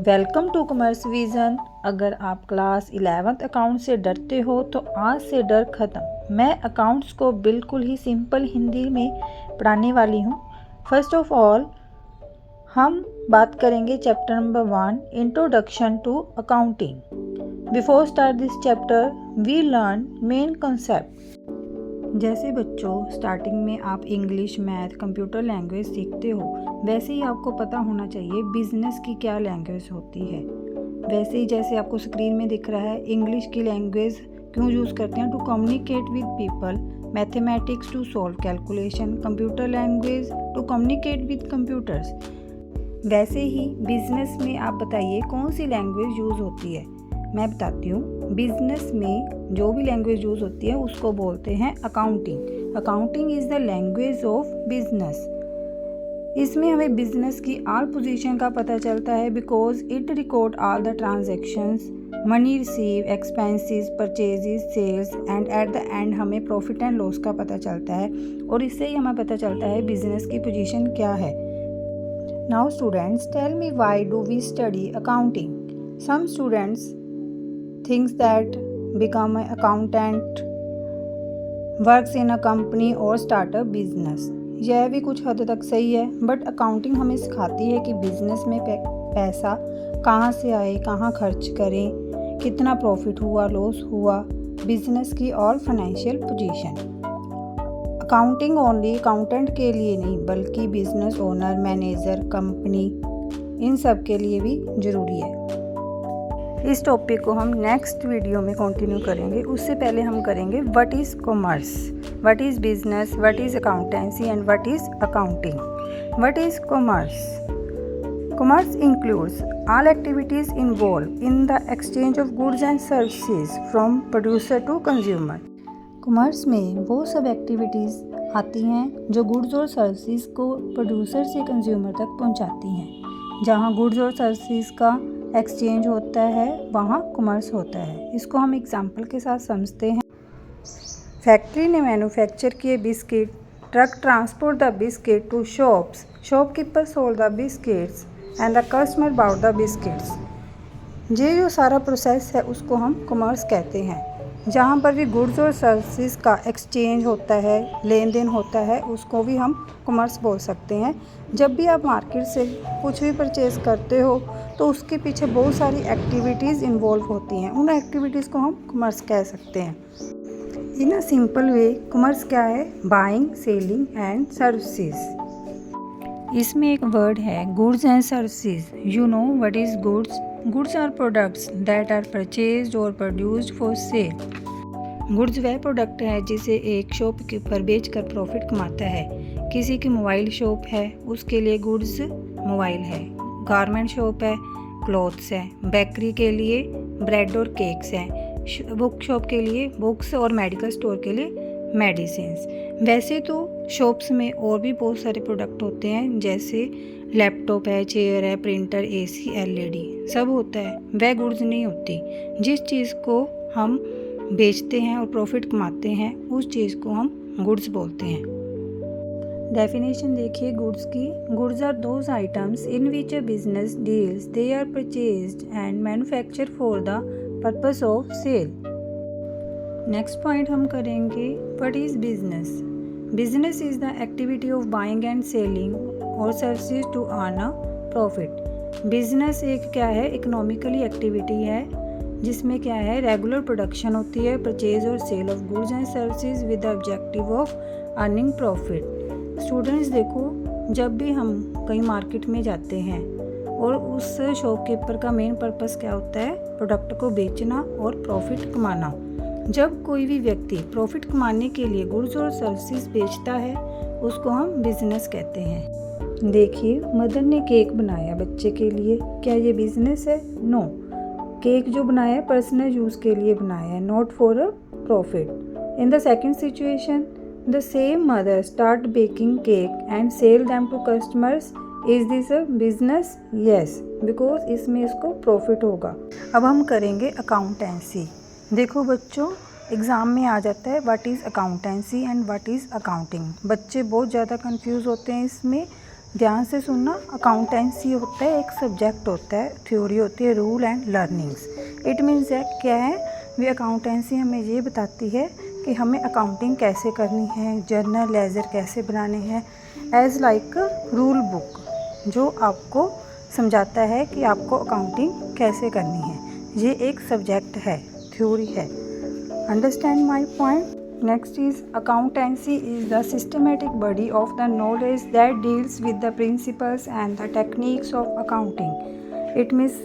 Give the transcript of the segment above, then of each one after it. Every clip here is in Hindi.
Welcome to commerce vision. अगर आप क्लास 11th अकाउंट से डरते हो तो आज से डर ख़त्म। मैं अकाउंट्स को बिल्कुल ही सिंपल हिंदी में पढ़ाने वाली हूँ। फर्स्ट ऑफ ऑल हम बात करेंगे chapter number 1 introduction to accounting. Before start this chapter we learn main concept. जैसे बच्चों स्टार्टिंग में आप इंग्लिश, मैथ, कंप्यूटर लैंग्वेज सीखते हो, वैसे ही आपको पता होना चाहिए बिजनेस की क्या लैंग्वेज होती है। वैसे ही जैसे आपको स्क्रीन में दिख रहा है, इंग्लिश की लैंग्वेज क्यों यूज़ करते हैं? To communicate with people, mathematics to solve calculation, computer language to communicate with computers. वैसे ही बिजनेस में आप बताइए कौन सी लैंग्वेज यूज़ होती है? मैं बताती हूँ। बिजनेस में जो भी लैंग्वेज यूज़ होती है उसको बोलते हैं accounting. Accounting is the language of business. इसमें हमें बिजनेस की ऑल पोजीशन का पता चलता है because it record all the transactions, money receive, expenses, purchases, sales and at the end हमें प्रॉफिट एंड लॉस का पता चलता है। और इससे ही हमें पता चलता है बिजनेस की पोजीशन क्या है। Now students tell me why do we study accounting? Some students thinks that become an accountant, works in a company or start a business। यह भी कुछ हद तक सही है, बट अकाउंटिंग हमें सिखाती है कि बिजनेस में पैसा कहाँ से आए, कहाँ खर्च करें, कितना प्रॉफिट हुआ, लॉस हुआ, बिजनेस की और financial position. Accounting only accountant के लिए नहीं बल्कि बिजनेस ओनर, मैनेजर, कंपनी, इन सब के लिए भी ज़रूरी है। इस टॉपिक को हम नेक्स्ट वीडियो में कंटिन्यू करेंगे। उससे पहले हम करेंगे what is commerce, what is business, what is accountancy and what is accounting. What is commerce? Commerce includes all activities involved in the exchange of goods and services from producer to consumer। Commerce में वो सब एक्टिविटीज़ आती हैं जो गुड्स और सर्विसेज को प्रोड्यूसर से कंज्यूमर तक पहुंचाती हैं। जहां गुड्स और सर्विसेज का एक्सचेंज होता है वहाँ कॉमर्स होता है। इसको हम एग्जांपल के साथ समझते हैं। फैक्ट्री ने मैन्युफैक्चर किए biscuit, truck transport the biscuit to shops, shopkeeper sold the biscuits and the customer bought the biscuits. ये जो सारा प्रोसेस है उसको हम कॉमर्स कहते हैं। जहाँ पर भी गुड्स और सर्विसेज का एक्सचेंज होता है, लेन देन होता है, उसको भी हम कॉमर्स बोल सकते हैं। जब भी आप मार्केट से कुछ भी परचेज़ करते हो तो उसके पीछे बहुत सारी एक्टिविटीज़ इन्वॉल्व होती हैं। उन एक्टिविटीज़ को हम कॉमर्स कह सकते हैं। इन अ सिंपल वे कॉमर्स क्या है? Buying, selling and services. इसमें एक वर्ड है goods and services. You know what is goods? Goods are products that are purchased और प्रोड्यूस्ड फॉर सेल। गुड्स वह प्रोडक्ट है जिसे एक शॉपकीपर बेचकर प्रॉफिट कमाता है। किसी की मोबाइल शॉप है, उसके लिए गुड्स मोबाइल है। गारमेंट शॉप है, क्लॉथ्स है। बेकरी के लिए ब्रेड और केक्स हैं। बुक शॉप के लिए बुक्स और मेडिकल स्टोर के लिए मेडिसिन्स। वैसे तो शॉप्स में और भी बहुत सारे प्रोडक्ट होते हैं, जैसे लैपटॉप है, चेयर है, प्रिंटर, एसी, एलईडी सब होता है। वह गुड्स नहीं होती। जिस चीज़ को हम बेचते हैं और प्रॉफिट कमाते हैं उस चीज़ को हम गुड्स बोलते हैं। डेफिनेशन देखिए गुड्स की। Goods are those items in which a business deals, they are purchased and manufacture for the purpose of sale. Next point हम करेंगे what is business. Business is the activity of buying and selling or services to earn a profit. Business एक क्या है? इकोनॉमिकली एक्टिविटी है जिसमें क्या है? रेगुलर प्रोडक्शन होती है, परचेज और sale of goods and services with the objective of earning profit. Students देखो, जब भी हम कहीं मार्केट में जाते हैं और उस शॉपकीपर का मेन पर्पस क्या होता है? प्रोडक्ट को बेचना और प्रॉफिट कमाना। जब कोई भी व्यक्ति प्रॉफिट कमाने के लिए गुड्स और सर्विसेज बेचता है उसको हम बिजनेस कहते हैं। देखिए मदर ने केक बनाया बच्चे के लिए, क्या ये बिजनेस है? नो। केक जो बनाया है पर्सनल यूज़ के लिए बनाया है, not for a profit. In the second situation the same mother start baking cake and sell them to customers. Is this a business? Yes, because इसमें इसको प्रॉफिट होगा। अब हम करेंगे अकाउंटेंसी। देखो बच्चों, एग्ज़ाम में आ जाता है what is accountancy and what is accounting. बच्चे बहुत ज़्यादा कंफ्यूज होते हैं इसमें। ध्यान से सुनना, अकाउंटेंसी होता है एक सब्जेक्ट होता है, थ्योरी होती है rule and learnings. It means है क्या है, वे अकाउंटेंसी हमें ये बताती है कि हमें अकाउंटिंग कैसे करनी है, जर्नल लेजर कैसे बनाने हैं, एज लाइक रूल बुक, जो आपको समझाता है कि आपको अकाउंटिंग कैसे करनी है। ये एक सब्जेक्ट है, थ्योरी है। Understand my point. Next is accountancy is the systematic body of the knowledge that deals with the principles and the techniques of accounting. It means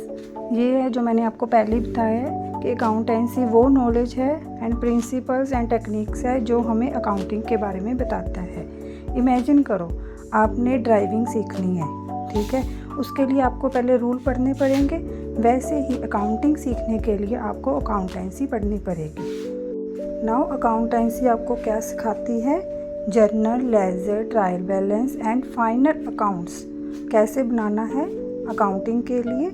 ये है जो मैंने आपको पहले ही बताया है कि अकाउंटेंसी वो नॉलेज है एंड प्रिंसिपल्स एंड टेक्निक्स है जो हमें अकाउंटिंग के बारे में बताता है। इमेजिन करो आपने ड्राइविंग सीखनी है, ठीक है, उसके लिए आपको पहले रूल पढ़ने पड़ेंगे। वैसे ही अकाउंटिंग सीखने के लिए आपको अकाउंटेंसी पढ़नी पड़ेगी। नाउ अकाउंटेंसी आपको क्या सिखाती है, journal ledger trial balance and final accounts कैसे बनाना है अकाउंटिंग के लिए,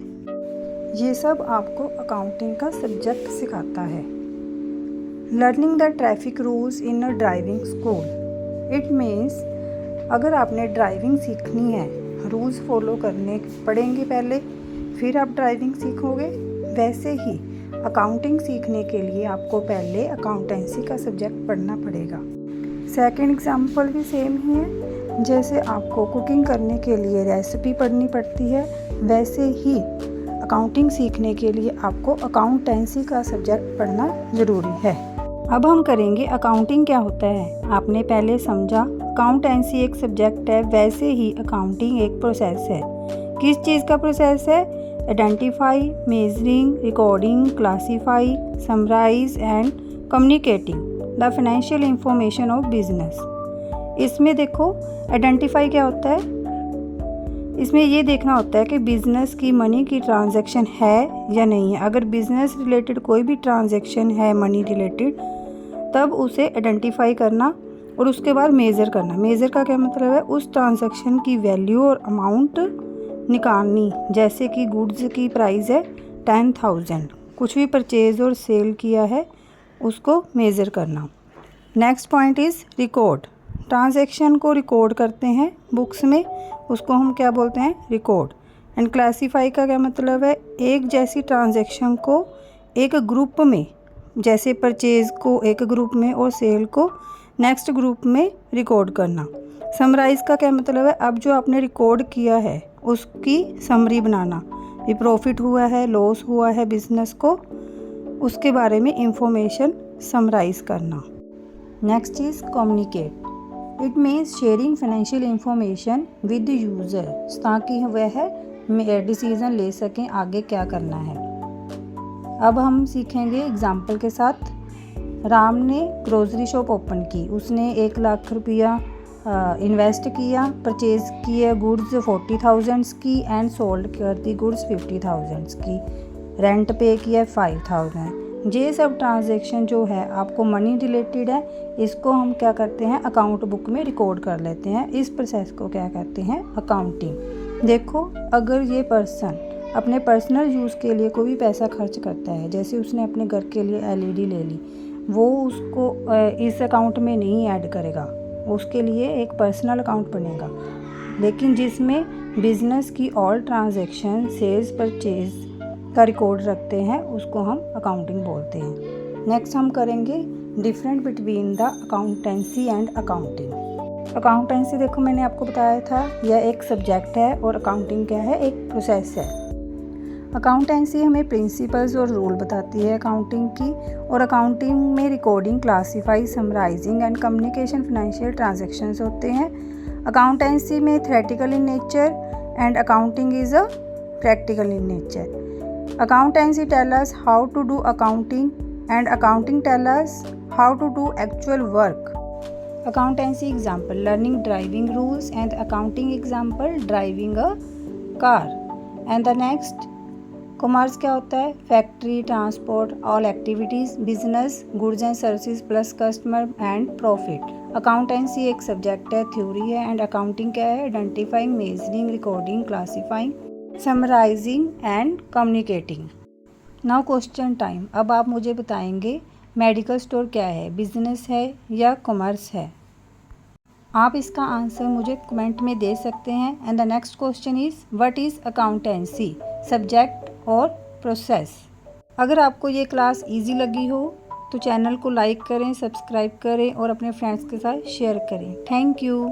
ये सब आपको अकाउंटिंग का सब्जेक्ट सिखाता है। Learning the traffic rules in a driving school. It means अगर आपने ड्राइविंग सीखनी है, रूल्स फॉलो करने पड़ेंगे पहले, फिर आप ड्राइविंग सीखोगे। वैसे ही अकाउंटिंग सीखने के लिए आपको पहले अकाउंटेंसी का सब्जेक्ट पढ़ना पड़ेगा। सेकंड एग्जांपल भी सेम ही है, जैसे आपको कुकिंग करने के लिए रेसिपी पढ़नी पड़ती है, वैसे ही अकाउंटिंग सीखने के लिए आपको अकाउंटेंसी का सब्जेक्ट पढ़ना ज़रूरी है। अब हम करेंगे अकाउंटिंग क्या होता है। आपने पहले समझा अकाउंटेंसी एक सब्जेक्ट है, वैसे ही अकाउंटिंग एक प्रोसेस है। किस चीज़ का प्रोसेस है, identify, measuring, recording, classify, summarise and communicating the financial information of business. इसमें देखो आइडेंटिफाई क्या होता है, इसमें ये देखना होता है कि बिज़नेस की मनी की ट्रांजैक्शन है या नहीं है। अगर बिज़नेस रिलेटेड कोई भी ट्रांजैक्शन है मनी रिलेटेड, तब उसे आइडेंटिफाई करना और उसके बाद मेज़र करना। मेज़र का क्या मतलब है, उस ट्रांजैक्शन की वैल्यू और अमाउंट निकालनी। जैसे कि गुड्स की प्राइस है 10,000, कुछ भी परचेज और सेल किया है उसको मेज़र करना। Next point is record. Transaction को रिकॉर्ड करते हैं बुक्स में, उसको हम क्या बोलते हैं, रिकॉर्ड। एंड क्लासीफाई का क्या मतलब है, एक जैसी ट्रांजैक्शन को एक ग्रुप में, जैसे परचेज को एक ग्रुप में और सेल को नेक्स्ट ग्रुप में रिकॉर्ड करना। समराइज़ का क्या मतलब है, अब जो आपने रिकॉर्ड किया है उसकी समरी बनाना, ये प्रॉफिट हुआ है, लॉस हुआ है बिजनेस को, उसके बारे में इंफॉर्मेशन समराइज करना। Next is communicate. It means sharing financial information with user, ताकि वह डिसीज़न ले सकें आगे क्या करना है। अब हम सीखेंगे एग्जाम्पल के साथ। राम ने ग्रोसरी शॉप ओपन की, उसने 1 लाख रुपया इन्वेस्ट किया, परचेज़ किए गुड्स 40,000 की एंड सोल्ड कर दी गुड्स 50,000 की, रेंट पे किया 5,000। ये सब ट्रांजैक्शन जो है आपको मनी रिलेटेड है, इसको हम क्या करते हैं, अकाउंट बुक में रिकॉर्ड कर लेते हैं। इस प्रोसेस को क्या कहते हैं, अकाउंटिंग। देखो अगर ये पर्सन अपने पर्सनल यूज़ के लिए कोई भी पैसा खर्च करता है, जैसे उसने अपने घर के लिए LED ले ली, वो उसको इस अकाउंट में नहीं ऐड करेगा, उसके लिए एक पर्सनल अकाउंट बनेगा। लेकिन जिसमें बिज़नेस की ऑल ट्रांजैक्शन सेल्स परचेज का रिकॉर्ड रखते हैं, उसको हम अकाउंटिंग बोलते हैं। नेक्स्ट हम करेंगे different between the accountancy and accounting. Accountancy देखो मैंने आपको बताया था यह एक सब्जेक्ट है और अकाउंटिंग क्या है, एक प्रोसेस है। अकाउंटेंसी हमें प्रिंसिपल्स और रूल बताती है अकाउंटिंग की, और अकाउंटिंग में recording, classify, summarising and communication financial transactions होते हैं। अकाउंटेंसी में theoretical in nature and accounting is a practical in nature. Accountancy tell us how to do accounting and accounting tell us how to do actual work. Accountancy example learning driving rules and accounting example driving a car. And the next commerce क्या होता है, factory, transport, all activities, business, goods and services plus customer and profit. Accountancy एक सब्जेक्ट है, थ्योरी है। एंड अकाउंटिंग क्या है, identifying, measuring, recording, classifying, summarising and communicating. Now question time. अब आप मुझे बताएंगे मेडिकल स्टोर क्या है, बिजनेस है या कॉमर्स है। आप इसका आंसर मुझे कमेंट में दे सकते हैं। And the next question is what is accountancy, subject और प्रोसेस। अगर आपको ये क्लास इजी लगी हो तो चैनल को लाइक करें, सब्सक्राइब करें और अपने फ्रेंड्स के साथ शेयर करें। Thank you.